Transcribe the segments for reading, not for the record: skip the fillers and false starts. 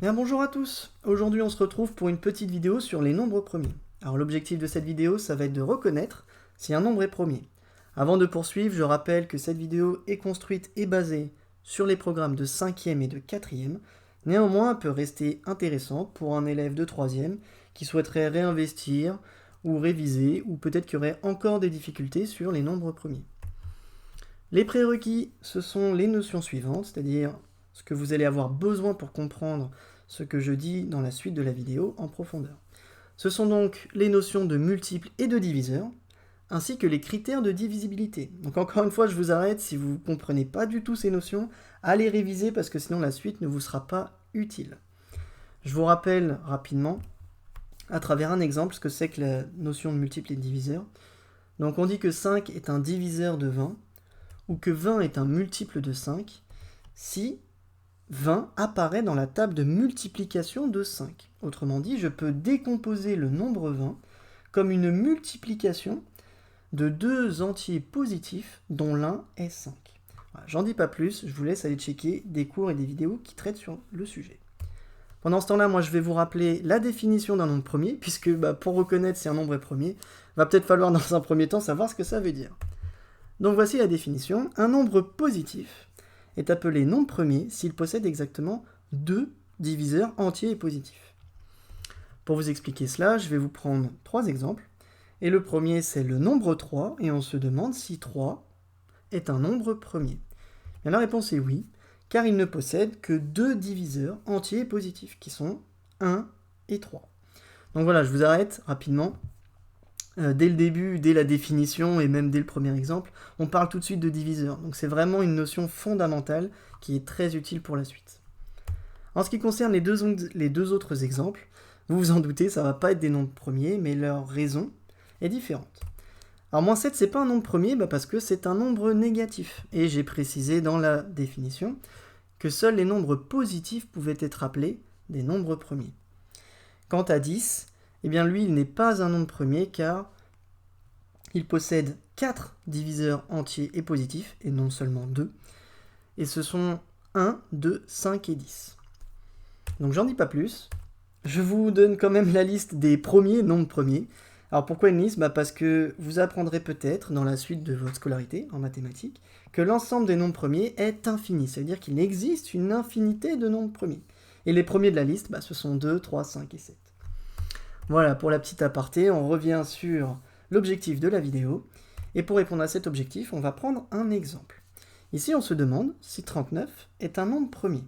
Bien, bonjour à tous. Aujourd'hui on se retrouve pour une petite vidéo sur les nombres premiers. Alors l'objectif de cette vidéo, ça va être de reconnaître si un nombre est premier. Avant de poursuivre, je rappelle que cette vidéo est construite et basée sur les programmes de 5e et de 4e. Néanmoins, elle peut rester intéressante pour un élève de 3e qui souhaiterait réinvestir ou réviser, ou peut-être qu'il y aurait encore des difficultés sur les nombres premiers. Les prérequis, ce sont les notions suivantes, c'est-à-dire ce que vous allez avoir besoin pour comprendre ce que je dis dans la suite de la vidéo en profondeur. Ce sont donc les notions de multiples et de diviseurs, ainsi que les critères de divisibilité. Donc encore une fois, je vous arrête, si vous ne comprenez pas du tout ces notions, allez réviser parce que sinon la suite ne vous sera pas utile. Je vous rappelle rapidement, à travers un exemple, ce que c'est que la notion de multiples et de diviseurs. Donc on dit que 5 est un diviseur de 20, ou que 20 est un multiple de 5, si 20 apparaît dans la table de multiplication de 5. Autrement dit, je peux décomposer le nombre 20 comme une multiplication de deux entiers positifs dont l'un est 5. Voilà, j'en dis pas plus, je vous laisse aller checker des cours et des vidéos qui traitent sur le sujet. Pendant ce temps-là, moi je vais vous rappeler la définition d'un nombre premier, puisque pour reconnaître si un nombre est premier, va peut-être falloir dans un premier temps savoir ce que ça veut dire. Donc voici la définition. Un nombre positif est appelé nombre premier s'il possède exactement deux diviseurs entiers et positifs. Pour vous expliquer cela, je vais vous prendre trois exemples. Et le premier, c'est le nombre 3, et on se demande si 3 est un nombre premier. Et la réponse est oui, car il ne possède que deux diviseurs entiers et positifs, qui sont 1 et 3. Donc voilà, je vous arrête rapidement. Dès le début, dès la définition et même dès le premier exemple, on parle tout de suite de diviseur. Donc c'est vraiment une notion fondamentale qui est très utile pour la suite. En ce qui concerne les deux autres exemples, vous vous en doutez, ça ne va pas être des nombres premiers, mais leur raison est différente. Alors moins 7, c'est pas un nombre premier parce que c'est un nombre négatif. Et j'ai précisé dans la définition que seuls les nombres positifs pouvaient être appelés des nombres premiers. Quant à 10, eh bien lui, il n'est pas un nombre premier car il possède 4 diviseurs entiers et positifs, et non seulement 2. Et ce sont 1, 2, 5 et 10. Donc j'en dis pas plus. Je vous donne quand même la liste des premiers nombres premiers. Alors pourquoi une liste ? Parce que vous apprendrez peut-être dans la suite de votre scolarité en mathématiques que l'ensemble des nombres premiers est infini. Ça veut dire qu'il existe une infinité de nombres premiers. Et les premiers de la liste, ce sont 2, 3, 5 et 7. Voilà pour la petite aparté, on revient sur l'objectif de la vidéo. Et pour répondre à cet objectif, on va prendre un exemple. Ici, on se demande si 39 est un nombre premier.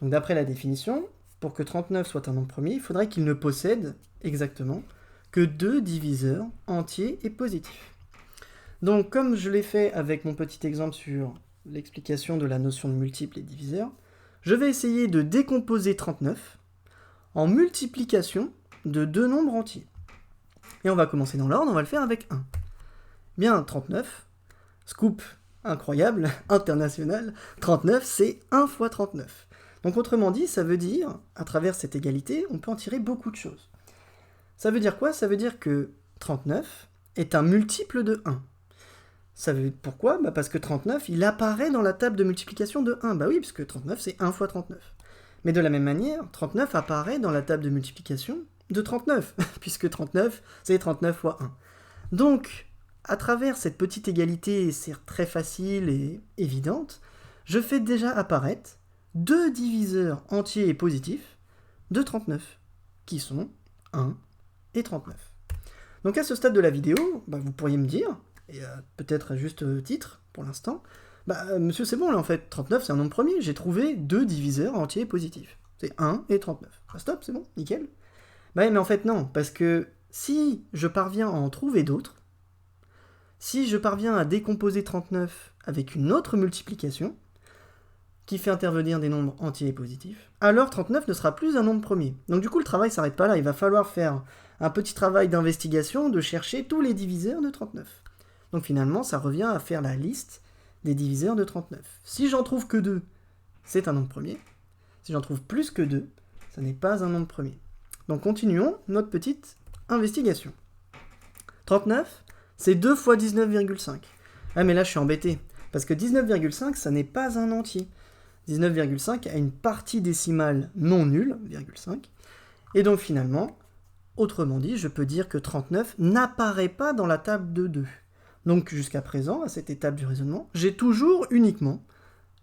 Donc d'après la définition, pour que 39 soit un nombre premier, il faudrait qu'il ne possède exactement que deux diviseurs entiers et positifs. Donc comme je l'ai fait avec mon petit exemple sur l'explication de la notion de multiples et diviseurs, je vais essayer de décomposer 39 en multiplication de deux nombres entiers. Et on va commencer dans l'ordre, on va le faire avec 1. Bien, 39, scoop incroyable, international, 39 c'est 1 fois 39. Donc autrement dit, ça veut dire, à travers cette égalité, on peut en tirer beaucoup de choses. Ça veut dire quoi ? Ça veut dire que 39 est un multiple de 1. Pourquoi ? Parce que 39, il apparaît dans la table de multiplication de 1. Oui, parce que 39 c'est 1 fois 39. Mais de la même manière, 39 apparaît dans la table de multiplication de 39, puisque 39, c'est 39 fois 1. Donc, à travers cette petite égalité, c'est très facile et évidente, je fais déjà apparaître deux diviseurs entiers et positifs de 39, qui sont 1 et 39. Donc à ce stade de la vidéo, vous pourriez me dire, et peut-être à juste titre pour l'instant, monsieur c'est bon là en fait, 39 c'est un nombre premier, j'ai trouvé deux diviseurs entiers et positifs. C'est 1 et 39. Stop, c'est bon, nickel. Mais en fait non, parce que si je parviens à en trouver d'autres, si je parviens à décomposer 39 avec une autre multiplication, qui fait intervenir des nombres entiers et positifs, alors 39 ne sera plus un nombre premier. Donc du coup le travail ne s'arrête pas là, il va falloir faire un petit travail d'investigation, de chercher tous les diviseurs de 39. Donc finalement ça revient à faire la liste des diviseurs de 39. Si j'en trouve que 2, c'est un nombre premier. Si j'en trouve plus que 2, ça n'est pas un nombre premier. Donc continuons notre petite investigation. 39, c'est 2 fois 19,5. Ah mais là je suis embêté, parce que 19,5 ça n'est pas un entier. 19,5 a une partie décimale non nulle, 0,5. Et donc finalement, autrement dit, je peux dire que 39 n'apparaît pas dans la table de 2. Donc jusqu'à présent, à cette étape du raisonnement, j'ai toujours uniquement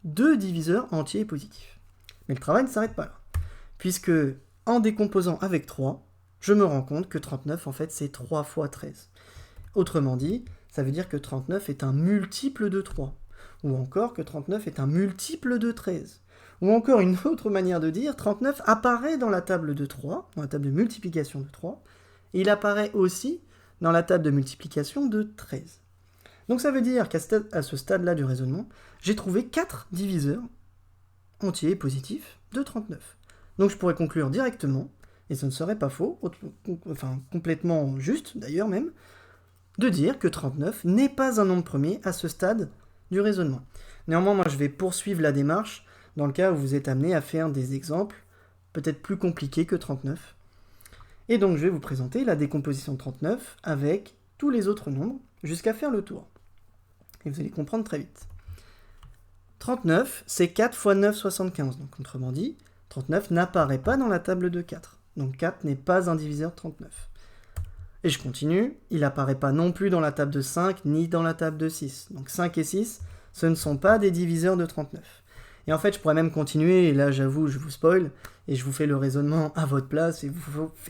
2 diviseurs entiers et positifs. Mais le travail ne s'arrête pas là. Puisque en décomposant avec 3, je me rends compte que 39, en fait, c'est 3 fois 13. Autrement dit, ça veut dire que 39 est un multiple de 3. Ou encore que 39 est un multiple de 13. Ou encore une autre manière de dire, 39 apparaît dans la table de 3, dans la table de multiplication de 3, et il apparaît aussi dans la table de multiplication de 13. Donc ça veut dire qu'à ce stade-là du raisonnement, j'ai trouvé 4 diviseurs entiers et positifs de 39. Donc je pourrais conclure directement, et ce ne serait pas faux, enfin complètement juste d'ailleurs même, de dire que 39 n'est pas un nombre premier à ce stade du raisonnement. Néanmoins, moi je vais poursuivre la démarche dans le cas où vous êtes amené à faire des exemples peut-être plus compliqués que 39. Et donc je vais vous présenter la décomposition de 39 avec tous les autres nombres jusqu'à faire le tour. Et vous allez comprendre très vite. 39, c'est 4 fois 9, 75. Donc autrement dit, 39 n'apparaît pas dans la table de 4. Donc 4 n'est pas un diviseur de 39. Et je continue, il n'apparaît pas non plus dans la table de 5, ni dans la table de 6. Donc 5 et 6, ce ne sont pas des diviseurs de 39. Et en fait, je pourrais même continuer, et là j'avoue, je vous spoil, et je vous fais le raisonnement à votre place, et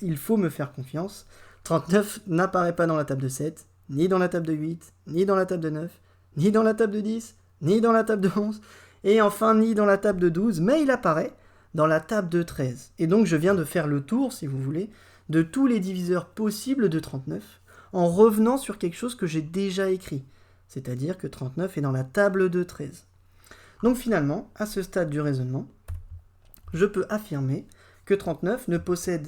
il faut me faire confiance. 39 n'apparaît pas dans la table de 7, ni dans la table de 8, ni dans la table de 9, ni dans la table de 10, ni dans la table de 11, et enfin ni dans la table de 12, mais il apparaît dans la table de 13. Et donc je viens de faire le tour, si vous voulez, de tous les diviseurs possibles de 39, en revenant sur quelque chose que j'ai déjà écrit, c'est-à-dire que 39 est dans la table de 13. Donc finalement, à ce stade du raisonnement, je peux affirmer que 39 possède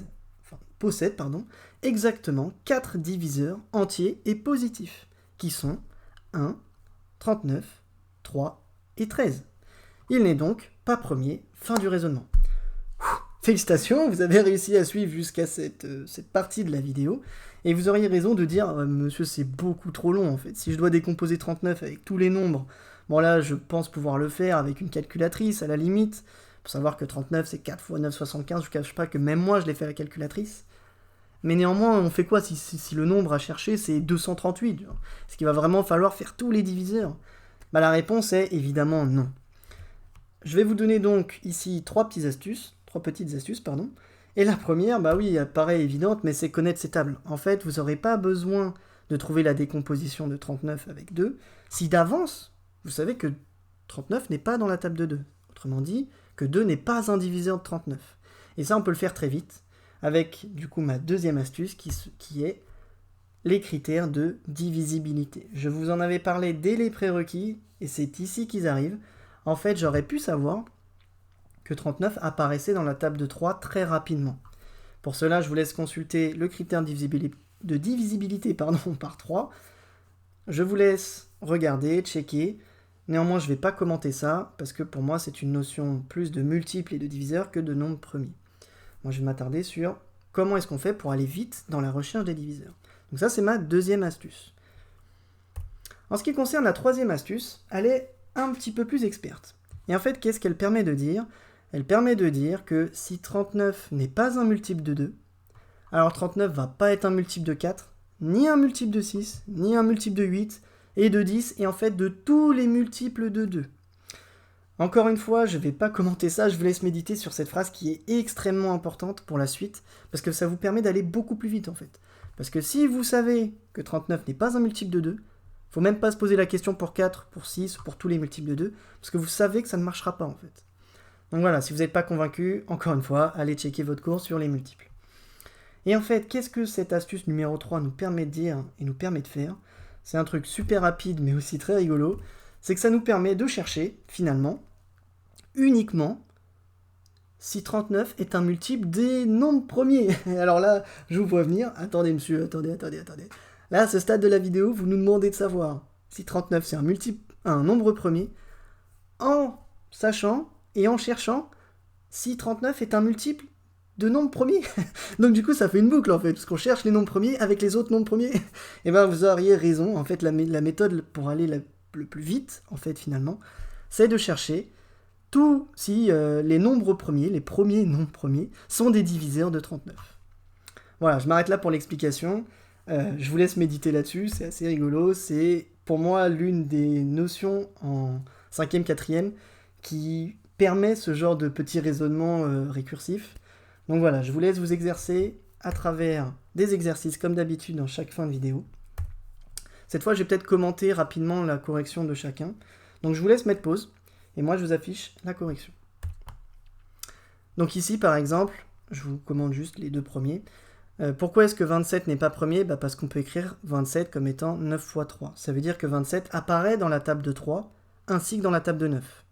exactement 4 diviseurs entiers et positifs, qui sont 1, 39, 3 et 13. Il n'est donc pas premier, fin du raisonnement. Félicitations, vous avez réussi à suivre jusqu'à cette partie de la vidéo, et vous auriez raison de dire monsieur, c'est beaucoup trop long en fait. Si je dois décomposer 39 avec tous les nombres, bon là, je pense pouvoir le faire avec une calculatrice à la limite, pour savoir que 39 c'est 4 fois 9, 75, je ne cache pas que même moi je l'ai fait à la calculatrice. Mais néanmoins, on fait quoi si le nombre à chercher c'est 238 ? Est-ce qu'il va vraiment falloir faire tous les diviseurs ? Bah, la réponse est évidemment non. Je vais vous donner donc ici trois petites astuces, et la première, bah oui, elle paraît évidente, mais c'est connaître ces tables. En fait, vous n'aurez pas besoin de trouver la décomposition de 39 avec 2, si d'avance, vous savez que 39 n'est pas dans la table de 2. Autrement dit, que 2 n'est pas un diviseur de 39. Et ça, on peut le faire très vite, avec du coup ma deuxième astuce, qui est les critères de divisibilité. Je vous en avais parlé dès les prérequis, et c'est ici qu'ils arrivent. En fait, j'aurais pu savoir que 39 apparaissait dans la table de 3 très rapidement. Pour cela, je vous laisse consulter le critère de divisibilité par 3. Je vous laisse regarder, checker. Néanmoins, je ne vais pas commenter ça, parce que pour moi, c'est une notion plus de multiples et de diviseurs que de nombres premiers. Moi, je vais m'attarder sur comment est-ce qu'on fait pour aller vite dans la recherche des diviseurs. Donc ça, c'est ma deuxième astuce. En ce qui concerne la troisième astuce, elle est un petit peu plus experte. Et en fait, qu'est-ce qu'elle permet de dire ? Elle permet de dire que si 39 n'est pas un multiple de 2, alors 39 ne va pas être un multiple de 4, ni un multiple de 6, ni un multiple de 8, et de 10, et en fait de tous les multiples de 2. Encore une fois, je ne vais pas commenter ça, je vous laisse méditer sur cette phrase qui est extrêmement importante pour la suite, parce que ça vous permet d'aller beaucoup plus vite en fait. Parce que si vous savez que 39 n'est pas un multiple de 2, il ne faut même pas se poser la question pour 4, pour 6, pour tous les multiples de 2, parce que vous savez que ça ne marchera pas en fait. Donc voilà, si vous n'êtes pas convaincu, encore une fois, allez checker votre cours sur les multiples. Et en fait, qu'est-ce que cette astuce numéro 3 nous permet de dire et nous permet de faire ? C'est un truc super rapide mais aussi très rigolo, c'est que ça nous permet de chercher, finalement, uniquement si 39 est un multiple des nombres premiers. Alors là, je vous vois venir, attendez monsieur, attendez. Là, à ce stade de la vidéo, vous nous demandez de savoir si 39 c'est un nombre premier, en sachant et en cherchant si 39 est un multiple de nombres premiers. Donc du coup, ça fait une boucle en fait, parce qu'on cherche les nombres premiers avec les autres nombres premiers. Et ben vous auriez raison, en fait, la méthode pour aller le plus vite, en fait, finalement, c'est de chercher si les nombres premiers, les premiers nombres premiers, sont des diviseurs de 39. Voilà, je m'arrête là pour l'explication. Je vous laisse méditer là-dessus, c'est assez rigolo. C'est pour moi l'une des notions en 5e, 4e qui permet ce genre de petit raisonnement récursif. Donc voilà, je vous laisse vous exercer à travers des exercices comme d'habitude dans chaque fin de vidéo. Cette fois, je vais peut-être commenter rapidement la correction de chacun. Donc je vous laisse mettre pause et moi je vous affiche la correction. Donc ici par exemple, je vous commente juste les deux premiers. Pourquoi est-ce que 27 n'est pas premier? Parce qu'on peut écrire 27 comme étant 9 fois 3. Ça veut dire que 27 apparaît dans la table de 3 ainsi que dans la table de 9.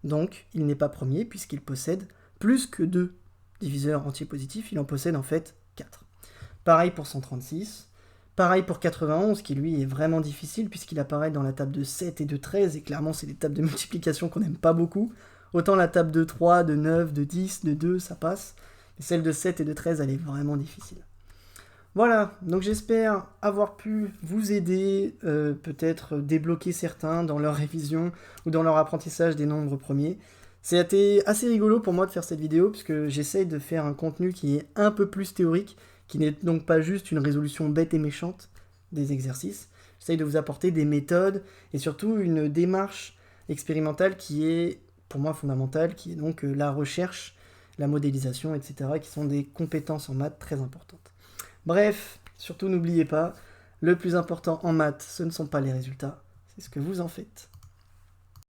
Donc il n'est pas premier puisqu'il possède plus que 2 diviseurs entiers positifs, il en possède en fait 4. Pareil pour 136. Pareil pour 91, qui lui est vraiment difficile, puisqu'il apparaît dans la table de 7 et de 13, et clairement c'est des tables de multiplication qu'on n'aime pas beaucoup. Autant la table de 3, de 9, de 10, de 2, ça passe, mais celle de 7 et de 13, elle est vraiment difficile. Voilà, donc j'espère avoir pu vous aider, peut-être débloquer certains dans leur révision, ou dans leur apprentissage des nombres premiers. C'était assez rigolo pour moi de faire cette vidéo, puisque j'essaye de faire un contenu qui est un peu plus théorique, qui n'est donc pas juste une résolution bête et méchante des exercices. J'essaye de vous apporter des méthodes et surtout une démarche expérimentale qui est, pour moi, fondamentale, qui est donc la recherche, la modélisation, etc., qui sont des compétences en maths très importantes. Bref, surtout n'oubliez pas, le plus important en maths, ce ne sont pas les résultats, c'est ce que vous en faites.